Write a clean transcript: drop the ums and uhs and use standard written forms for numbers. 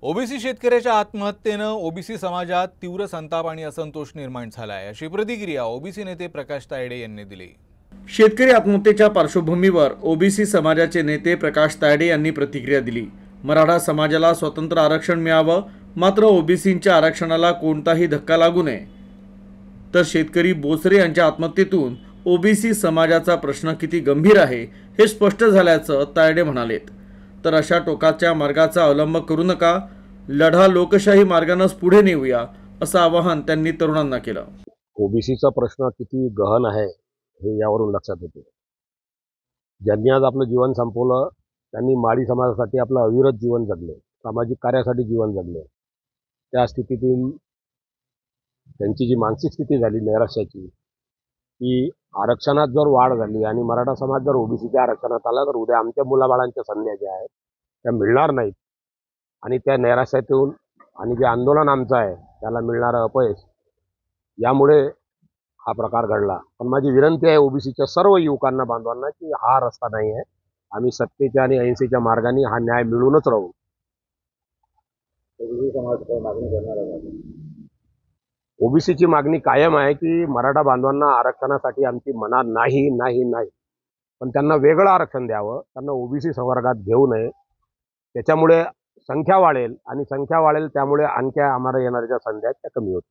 OBC शेतकऱ्याच्या आत्महत्येनं OBC समाजात तीव्र संताप आणि असंतोष निर्माण झाला आहे, अशी प्रतिक्रिया ओबीसी नेते प्रकाश तायडे यांनी दिली। शेतकरी आत्महत्येच्या पार्श्वभूमीवर ओबीसी समाजाचे नेते प्रकाश तायडे यांनी प्रतिक्रिया दिली। मराठा समाजाला स्वतंत्र आरक्षण मिळावं, मात्र ओबीसींच्या आरक्षणाला कोणताही धक्का लागू नये। तर शेतकरी बोसरे यांच्या आत्महत्येतून ओबीसी समाजाचा प्रश्न किती गंभीर आहे हे स्पष्ट झाल्याचं तायडे म्हणालेत। तर अशा टोकाच्या मार्गाचा अवलंब करू नका, लढा लोकशाही मार्गानेच पुढे नेऊया, असं आवाहन त्यांनी तरुणांना केलं। ओबीसीचा प्रश्न किती गहन आहे हे यावरून लक्षात येते। ज्यांनी आज आपलं जीवन संपवलं त्यांनी माळी समाजासाठी आपलं अविरत जीवन जगले, सामाजिक कार्यासाठी जीवन जगले। त्या स्थितीतील त्यांची जी मानसिक स्थिती झाली नैराश्याची, की आरक्षणात जर वाढ झाली आणि मराठा समाज जर ओबीसीच्या आरक्षणात आला तर उद्या आमच्या मुलाबाळांच्या संध्या ज्या आहेत त्या मिळणार नाहीत आणि त्या नैराश्यातून आणि जे आंदोलन आमचं आहे त्याला मिळणारं अपयश, यामुळे हा प्रकार घडला। पण माझी विनंती आहे ओबीसीच्या सर्व युवकांना बांधवांना की हा रस्ता नाही आहे, आम्ही सत्तेच्या आणि अहिंसेच्या मार्गाने हा न्याय मिळवूनच राहू। ओबीसीची मागणी कायम आहे की मराठा बांधवांना आरक्षणासाठी आमची मना नाही नाही नाही, पण त्यांना वेगळं आरक्षण द्यावं, त्यांना ओबीसी संवर्गात घेऊ नये। त्याच्यामुळे संख्या वाढेल आणि संख्या वाढेल त्यामुळे आणखी आम्हाला येणाऱ्या ज्या संध्या आहेत त्या कमी होतील।